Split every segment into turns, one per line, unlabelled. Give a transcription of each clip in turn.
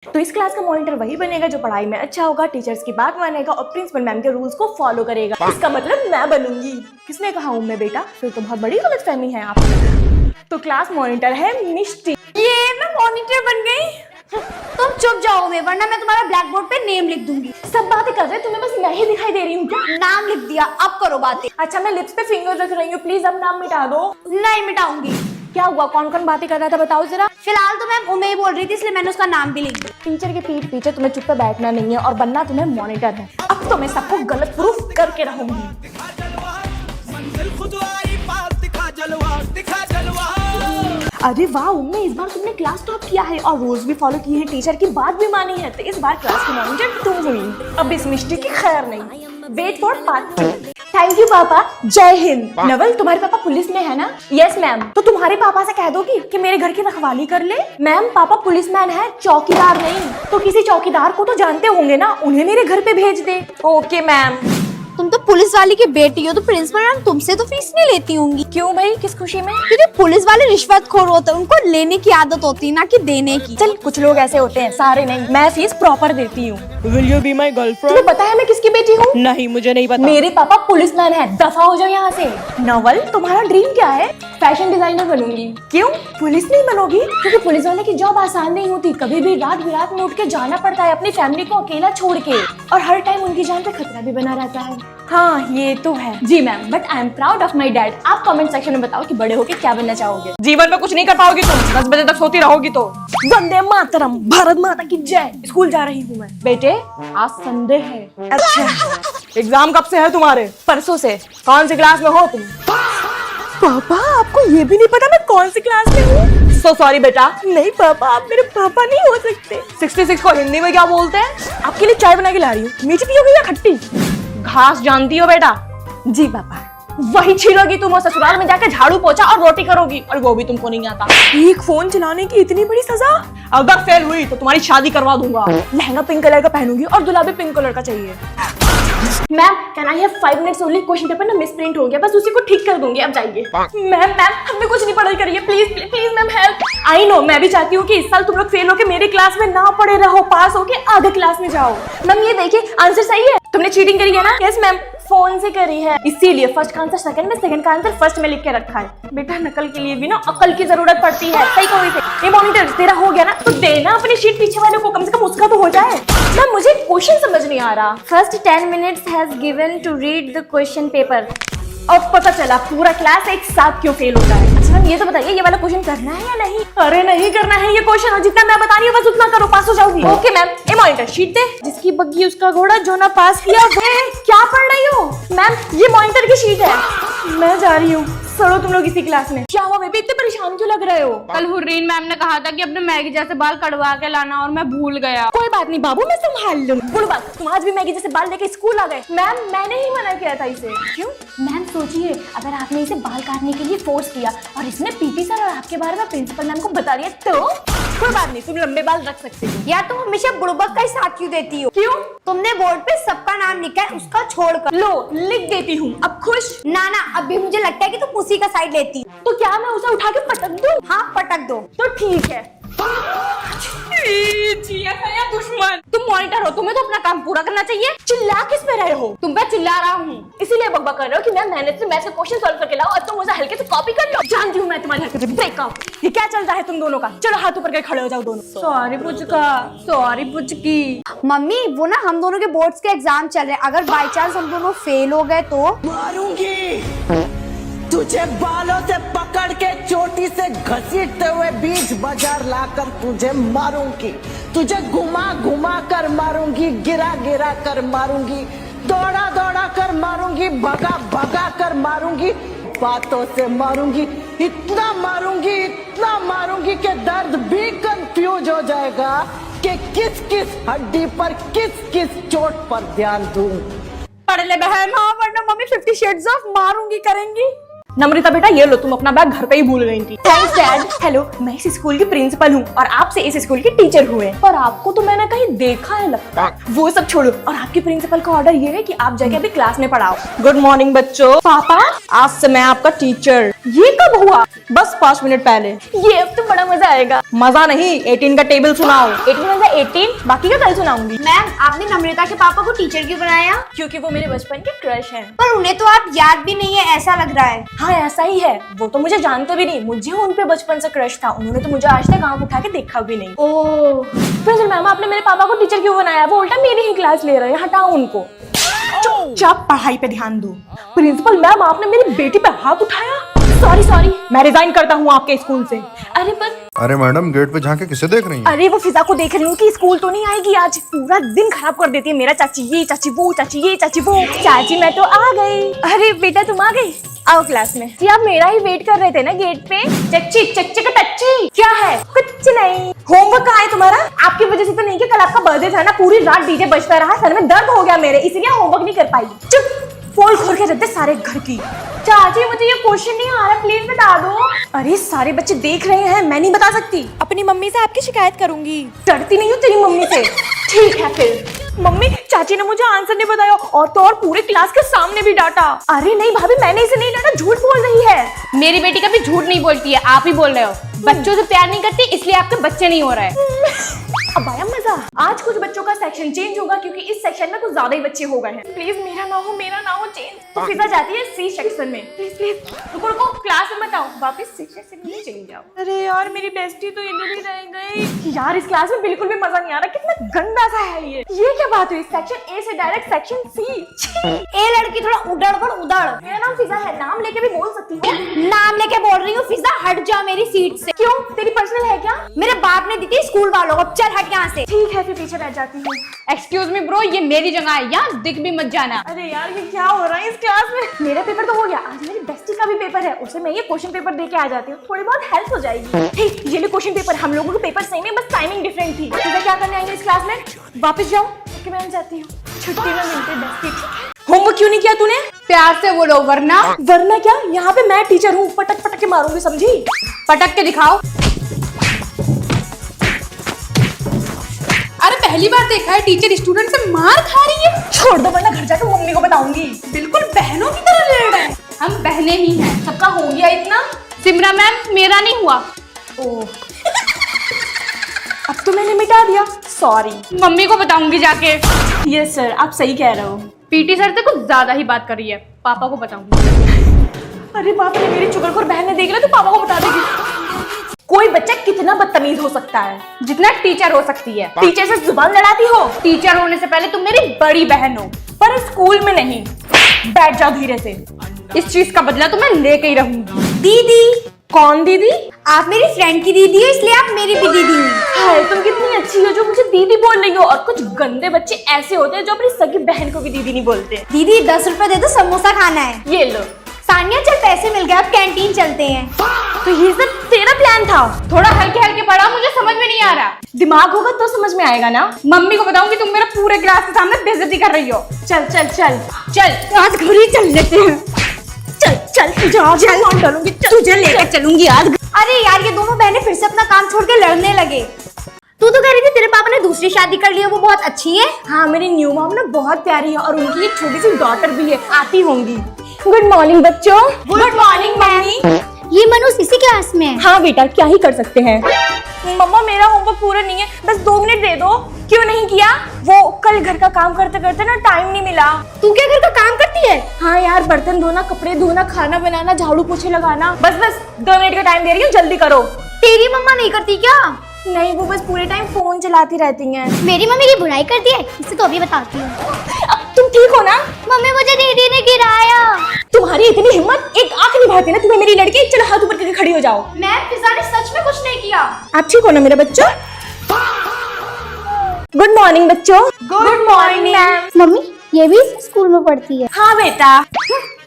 तो इस क्लास का मॉनिटर वही बनेगा जो पढ़ाई में अच्छा होगा, टीचर्स की बात मानेगा और प्रिंसिपल मैम के रूल्स को फॉलो करेगा। इसका मतलब मैं बनूंगी। किसने कहा हूँ मैं बेटा? फिर तो बहुत बड़ी गलतफहमी है आप। तो क्लास मॉनिटर है मिष्टी।
ये मैं मॉनिटर बन गई। तुम चुप जाओ वरना मैं तुम्हारा ब्लैक बोर्ड पे नेम लिख दूंगी।
सब बातें कर रहे हैं, तुम्हें बस मैं ही दिखाई दे रही हूँ क्या?
नाम लिख दिया, अब करो बातें।
अच्छा मैं लिप्स पे फिंगर रख रही हूँ, प्लीज अब नाम मिटा दो।
नहीं मिटाऊंगी।
क्या हुआ? कौन कौन बातें कर रहा था बताओ जरा।
फिलहाल तो मैं उम्मे ही बोल रही थी, इसलिए मैंने उसका नाम भी लिख दिया।
टीचर के पीठ पीछे तुम्हें चुप पे बैठना नहीं है और बनना तुम्हें मॉनिटर है। अब तो मैं सबको गलत प्रूफ करके रहूंगी। अरे वाह उम्मे, इस बार तुमने क्लास टॉप किया है और रूल्स भी फॉलो किए हैं, टीचर की बात भी मानी है, तो इस बार क्लास की मॉनिटर तुम हुई। अब इस मिष्टी की खैर नहीं। Wait for part 2। Thank you पापा। जय हिंद। नवल तुम्हारे पापा पुलिस में है ना? Yes ma'am. तो तुम्हारे पापा से कह दोगी कि मेरे घर की रखवाली कर ले। मैम पापा पुलिसमैन है, चौकीदार नहीं। तो किसी चौकीदार को तो जानते होंगे ना, उन्हें मेरे घर पे भेज दे। Okay ma'am.
तुम तो पुलिस वाली की बेटी हो, तो प्रिंसिपल मैम तुमसे तो फीस नहीं लेती होंगी।
क्यों भाई, किस खुशी में?
क्योंकि पुलिस वाले रिश्वतखोर होते हैं, उनको लेने की आदत होती है ना कि देने की।
चल कुछ लोग ऐसे होते हैं, सारे नहीं। मैं फीस प्रॉपर देती हूँ।
Will you be my girlfriend?
तुम्हें पता है मैं किसकी बेटी हूँ?
नहीं मुझे नहीं पता।
मेरे पापा पुलिसमैन है, दफा हो जाओ यहाँ से। नवल तुम्हारा ड्रीम क्या है? फैशन डिजाइनर बनूंगी। क्यों पुलिस नहीं बनोगी? क्योंकि पुलिस वाले की जॉब आसान नहीं होती, कभी भी रात बिरात में उठ के जाना पड़ता है अपनी फैमिली को अकेला छोड़ के, और हर टाइम उनकी जान पे खतरा भी बना रहता है। हाँ ये तो है। जी ma'am, but I am proud of my dad. आप कमेंट सेक्शन में बताओ कि बड़े होके क्या बनना चाहोगे।
जीवन में कुछ नहीं कर पाओगी तुम, 10 बजे तक सोती रहोगी तो।
वंदे मातरम, भारत माता की जय। स्कूल जा रही हूँ मैं। बेटे आज संडे है।
अच्छा एग्जाम कब से है तुम्हारे?
परसों से।
कौन सी क्लास में हो तुम?
पापा आपको ये भी नहीं पता मैं कौन सी क्लास में हूँ?
सो सॉरी बेटा।
नहीं पापा, आप मेरे पापा नहीं हो सकते।
66 को हिंदी में क्या बोलते हैं?
आपके लिए चाय बना के ला रही हूँ। मीठी पियोगी या खट्टी?
घास जानती हो बेटा?
जी पापा।
वही छीलोगी तुम और ससुराल में जाके झाड़ू पोछा और रोटी करोगी, और वो भी तुमको नहीं आता।
एक फोन चलाने की इतनी बड़ी सजा?
अगर फेल हुई तो तुम्हारी शादी करवा दूंगा।
लहंगा पिंक कलर का पहनूंगी और दूल्हा भी पिंक कलर का चाहिए। Ma'am can I have 5 minutes only? Question paper ना मिस प्रिंट हो गया, बस उसी को ठीक कर दूंगी, अब जाइए। मैम हमने कुछ नहीं पढ़ाई करी है, please please ma'am help. I know, मैं भी चाहती हूँ कि इस साल तुम लोग फेल होके मेरे क्लास में ना पढ़े रहो, पास होके आगे क्लास में जाओ। मैम ये देखिए आंसर सही है। तुमने चीटिंग करी है ना? यस मैम, फोन से करी है, इसीलिए फर्स्ट का आंसर सेकंड में, सेकंड का आंसर फर्स्ट में लिख के रखा है। बेटा नकल के लिए भी ना अकल की जरूरत पड़ती है। सही कहो इसे। ये मॉनिटर तेरा हो गया ना, तो देना अपनी शीट पीछे वाले को, कम से कम उसका तो हो जाए। मैम मुझे क्वेश्चन समझ नहीं आ रहा।
First 10 minutes has given to read the question paper.
अब पता चला पूरा क्लास एक साथ क्यों फेल होता है। अच्छा मैम ये तो बताइए, ये वाला क्वेश्चन करना है या नहीं? अरे नहीं करना है ये क्वेश्चन, और जितना मैं बता रही हूँ बस उतना करो, पास हो जाओगी। Okay ma'am. ये मॉनिटर शीट दे। जिसकी बग्गी उसका घोड़ा, जो ना पास किया वे। क्या पढ़ रही हो? मैम ये मॉनिटर की शीट है। मैं जा रही हूँ, सड़ो तुम लोग इसी क्लास में। क्या हुआ बेबी, इतने परेशान क्यों लग रहे हो?
कल हुर्रीन मैम ने कहा था कि अपने मैगी जैसे बाल कटवा के लाना, और मैं भूल गया।
कोई बात नहीं बाबू, मैं संभाल लूंगी। बुढ़ बात, तुम आज भी मैगी जैसे बाल लेके स्कूल आ गए। मैम मैंने ही मना किया था इसे। क्यों? मैम सोचिए, अगर आपने इसे बाल काटने के लिए फोर्स किया और इसने पीटी सर और आपके बारे में प्रिंसिपल मैम को बता दिया तो? कोई बात नहीं, तुम लंबे बाल रख सकते हो।
यार तुम हमेशा बुड़बक का ही साथ क्यों देती हो?
क्यों?
तुमने बोर्ड पे सबका नाम लिखा है, उसका छोड़कर।
लो लिख देती हूँ, अब खुश?
ना अब भी मुझे लगता है कि तुम उसी का साइड लेती हो।
तो क्या मैं उसे उठा के पटक दूं?
हाँ पटक दो।
तो ठीक है।
दुश्मन, तुम मॉनिटर हो, तुम्हें तो अपना काम पूरा करना चाहिए।
चिल्ला किस पे रहे हो?
तुम पे चिल्ला रहा हूँ।
इसीलिए बकबक कर रहे हो कि मैं मेहनत से मैथ्स का क्वेश्चन सॉल्व करके लाऊं और तुम मुझे हल्के से कॉपी कर लो। जानती हूँ मैं तुम्हारी हरकतें। ब्रेकअप। ये क्या चल रहा है तुम दोनों का? चलो हाथ ऊपर करके खड़े हो जाओ दोनों।
Sorry Puchka, sorry Puchki.
Mummy वो ना हम दोनों के बोर्ड्स के एग्जाम चल रहे हैं, अगर बाई चांस हम दोनों फेल हो गए तो?
मारूंगी तुझे, बालों से पकड़ के चोटी से घसीटते हुए बीच बाजार लाकर तुझे मारूंगी। तुझे घुमा घुमा कर मारूंगी, गिरा गिरा कर मारूंगी, दौड़ा दौड़ा कर मारूंगी, भगा भगा कर मारूंगी, बातों से मारूंगी। इतना मारूंगी कि दर्द भी कंफ्यूज हो जाएगा कि किस किस हड्डी पर किस किस चोट पर ध्यान दूं।
पढ़ ले बहन।
हाँ वरना मम्मी 50 शेड्स ऑफ मारूंगी करेंगी। नम्रता बेटा ये लो, तुम अपना बैग घर पे ही भूल गई थी। Thanks dad. हेलो, मैं इस स्कूल की प्रिंसिपल हूँ और आपसे इस स्कूल की टीचर हुए, पर आपको तो मैंने कहीं देखा है लगता है। वो सब छोड़ो, और आपकी प्रिंसिपल का ऑर्डर ये है कि आप जाके अभी क्लास में पढ़ाओ।
गुड मॉर्निंग बच्चों।
पापा
आज से मैं आपका टीचर। ये कब हुआ? बस 5 मिनट पहले।
ये अब तो बड़ा मजा आएगा।
मजा नहीं, 18 का टेबल सुनाओ।
18 बाकी का कल सुनाऊंगी।
मैम आपने नम्रता के पापा को टीचर क्यों बनाया?
क्योंकि वो मेरे बचपन के क्रश हैं।
पर उन्हें तो आप याद भी नहीं है ऐसा लग रहा है।
हाँ ऐसा ही है, वो तो मुझे जानते भी नहीं, मुझे उन पे बचपन से क्रश था। उन्होंने तो मुझे आज तक आंख उठा के देखा भी नहीं।
ओह
प्रिंसिपल मैम आपने मेरे पापा को टीचर क्यों बनाया? वो उल्टा मेरी ही क्लास ले रहे हैं, हटाओ उनको।
चुपचाप पढ़ाई पे ध्यान दो।
प्रिंसिपल मैम आपने मेरी बेटी पे हाथ उठाया। सॉरी।
मैं रिजाइन करता हूँ आपके स्कूल से।
अरे पर
अरे मैडम, गेट पे झांके किसे देख रही हैं?
अरे वो फिजा को देख रही हूँ कि स्कूल तो नहीं आएगी आज। पूरा दिन खराब कर देती है मेरा। चाची ये, चाची वो, चाची ये, चाची वो। चाची मैं तो आ गई। अरे बेटा तुम आ गई, आओ क्लास में। जी आप मेरा ही वेट कर रहे थे ना गेट पे? चच्ची चच्ची का टच्ची क्या है? कुछ नहीं। होमवर्क कहाँ है तुम्हारा? आपकी वजह से तो नहीं, कि कल आपका बर्थडे था ना, पूरी रात डीजे बजता रहा, सर में दर्द हो गया मेरे, इसलिए होमवर्क नहीं कर पाई। चुप, पोल खोल के रखते सारे घर की। चाची मुझे ये क्वेश्चन नहीं आ रहा, प्लीज बता दो। अरे सारे बच्चे देख रहे हैं, मैं नहीं बता सकती। अपनी मम्मी से आपकी शिकायत करूंगी। डरती नहीं हूँ तेरी मम्मी से। ठीक है फिर। मम्मी चाची ने मुझे आंसर नहीं बताया, और तो और पूरे क्लास के सामने भी डांटा। अरे नहीं भाभी, मैंने इसे नहीं डांटा, झूठ बोल रही है।
मेरी बेटी कभी झूठ नहीं बोलती है, आप ही बोल रहे हो। बच्चों से प्यार नहीं करती इसलिए आपके बच्चे नहीं हो रहे।
अब आया मजा। आज कुछ बच्चों का सेक्शन चेंज होगा, क्योंकि इस सेक्शन में कुछ ज्यादा ही बच्चे हो गए हैं। प्लीज मेरा ना हो चेंज। तो फिजा जाती है सी सेक्शन में। प्लीज रुको क्लास में बताओ, वापस सी सेक्शन में चली जाओ। अरे यार मेरी बेस्टी तो इधर ही रह गई। यार इस क्लास में बिल्कुल भी मजा नहीं आ रहा, कितना गंदा सा है ये क्या बात हुई? सेक्शन ए से डायरेक्ट सेक्शन सी।
ए लड़की थोड़ा उधड़ उधड़।
मेरा नाम फिजा है, नाम लेके भी बोल सकती हूँ।
नाम लेके बोल रही हूँ, फिजा हट जा मेरी सीट से।
क्यों, तेरी पर्सनल है क्या?
मेरे बाप ने दी थी स्कूल वालों को, चल हट यहाँ से।
ठीक है फिर पीछे बैठ जाती हूँ।
एक्सक्यूज मी ब्रो, ये मेरी जगह है, यहाँ दिख भी मत जाना।
अरे यार ये क्या हो रहा है इस क्लास में? मेरा पेपर तो हो गया, आज मेरी बेस्टी का भी पेपर है, उसे मैं ये क्वेश्चन पेपर दे के आ जाती हूँ, थोड़ी बहुत हेल्प हो जाएगी। ठीक, ये लो क्वेश्चन पेपर। हम लोगों के पेपर सेम है, बस टाइमिंग डिफरेंट थी। तो क्या करने आएंगे इस क्लास में? वापस जाओ कि मैं जाती हूँ, छुट्टी में मिलते हैं बेस्टी। ठीक है। होमवर्क क्यों नहीं किया तूने?
प्यार से बोलो, वरना
क्या? यहाँ पे मैं टीचर हूँ, पटक के मारूंगी, समझी?
पटक के दिखाओ। अरे पहली बार देखा है टीचर स्टूडेंट से मार खा रही है।
छोड़ दो वरना घर जाकर मम्मी को बताऊंगी।
बिल्कुल बहनों की तरह लड़ रहे हैं। हम बहनें ही हैं।
सबका हो गया इतना?
सिमरा मैम मेरा नहीं हुआ।
ओह अब तो मैंने मिटा दिया, सॉरी।
मम्मी को बताऊंगी जाके।
यस सर, आप सही कह रहे हो।
पीटी सर से कुछ ज्यादा ही बात कर रही है, पापा को बताऊंगी।
अरे बाप रे, मेरी चुगलखोर बहन ने देख लिया तो पापा को बता देगी। कोई बच्चा कितना बदतमीज हो सकता है?
जितना टीचर हो सकती है।
टीचर से जुबान लड़ाती हो?
टीचर होने से पहले तुम मेरी बड़ी बहन हो,
पर स्कूल में नहीं। बैठ जाओ धीरे से।
इस चीज का बदला तो मैं लेके ही रहूंगी।
दीदी।
कौन दीदी?
आप मेरी फ्रेंड की दीदी हो, इसलिए आप मेरी भी दीदी हुई।
हाय तुम कितनी अच्छी हो जो मुझे दीदी बोल रही हो। और कुछ गंदे बच्चे ऐसे होते हैं जो अपनी सगी बहन को भी दीदी नहीं बोलते।
दीदी 10 रुपए दे दो, समोसा खाना है।
ये लो।
सानिया चल पैसे मिल गए, अब कैंटीन चलते हैं।
तो ये सब तेरा प्लान था?
थोड़ा हल्के हल्के पढ़ा, मुझे समझ में नहीं आ रहा।
दिमाग होगा तो समझ में आएगा ना।
मम्मी को बताऊंगी तुम मेरा पूरे क्लास के सामने बेइज्जती कर रही हो।
चल चल चल
चल
आज घर ही चल लेते हैं।
चल चल तुझे आज मार डालूंगी, तुझे लेकर चलूंगी आज।
अरे यार ये दोनों बहनें फिर से अपना काम छोड़ के लड़ने लगे। तू तो कह रही थी तेरे पापा ने दूसरी शादी कर ली है, वो बहुत अच्छी है।
हाँ मेरी न्यू मॉम ना बहुत प्यारी है, और उनकी एक छोटी सी डॉटर भी है, आती होंगी। गुड मॉर्निंग बच्चों।
Good morning mummy. ये मनुष्य इसी क्लास में है।
हाँ बेटा, क्या ही कर सकते हैं। मम्मा मेरा होमवर्क पूरा नहीं है, बस 2 मिनट दे दो। क्यों नहीं किया? वो कल घर का काम करते करते ना टाइम नहीं मिला।
तू क्या घर का काम करती है?
हाँ यार, बर्तन धोना, कपड़े धोना, खाना बनाना, झाड़ू पोछे लगाना। बस 2 मिनट का टाइम दे रही हूँ, जल्दी करो।
तेरी मम्मा नहीं करती क्या?
नहीं, वो बस पूरे टाइम फोन चलाती रहती हैं।
मेरी मम्मी की बुराई करती है, इसे तो अभी बताती हूँ।
अब तुम ठीक हो ना?
मम्मी मुझे दीदी ने गिराया।
तुम्हारी इतनी हिम्मत, एक आंख नहीं भाती ना तुम्हें मेरी लड़की। चलो हाथ ऊपर करके खड़ी हो जाओ।
मैम फिजा ने सच में कुछ नहीं किया।
आप ठीक हो ना मेरे बच्चों? गुड मॉर्निंग बच्चों। Good morning ma'am.
मम्मी ये भी इसी स्कूल में पढ़ती है?
हाँ बेटा।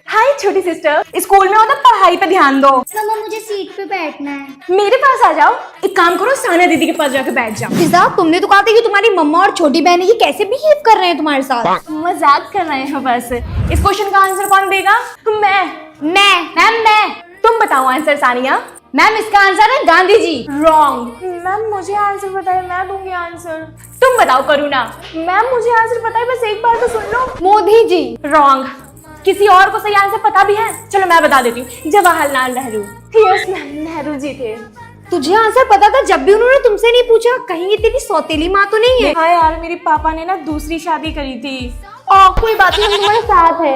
हाय छोटी सिस्टर, स्कूल में हो तो पढ़ाई पे ध्यान दो।
मम्मा मुझे सीट पे बैठना है।
मेरे पास आ जाओ। एक काम करो, सानिया दीदी के पास जाके बैठ जाओ।
फिजा तुमने तो कहा था कि तुम्हारी मम्मा और छोटी बहन ये कैसे बिहेव कर रहे हैं तुम्हारे साथ।
मजाक कर रहे हैं बस। इस क्वेश्चन का आंसर कौन देगा? मैं।
मैं
तुम बताओ आंसर सानिया।
मैम इसका आंसर है गांधी जी।
रॉन्ग। मैम मुझे आंसर बताए, मैं दूंगी आंसर। तुम बताओ करुणा। मैम मुझे आंसर पता है, बस एक बार तो सुन लो।
मोदी जी।
रॉन्ग। किसी और को सही आंसर पता भी है? चलो मैं बता देती हूँ, जवाहरलाल नेहरू। यस मैम, नेहरू जी थे।
तुझे आंसर पता था जब भी उन्होंने तुमसे नहीं पूछा? कहीं ये तेरी सौतेली माँ तो नहीं है?
हाँ यार, मेरे पापा ने ना दूसरी शादी करी थी।
कोई बात नहीं, हम तुम्हारे साथ है।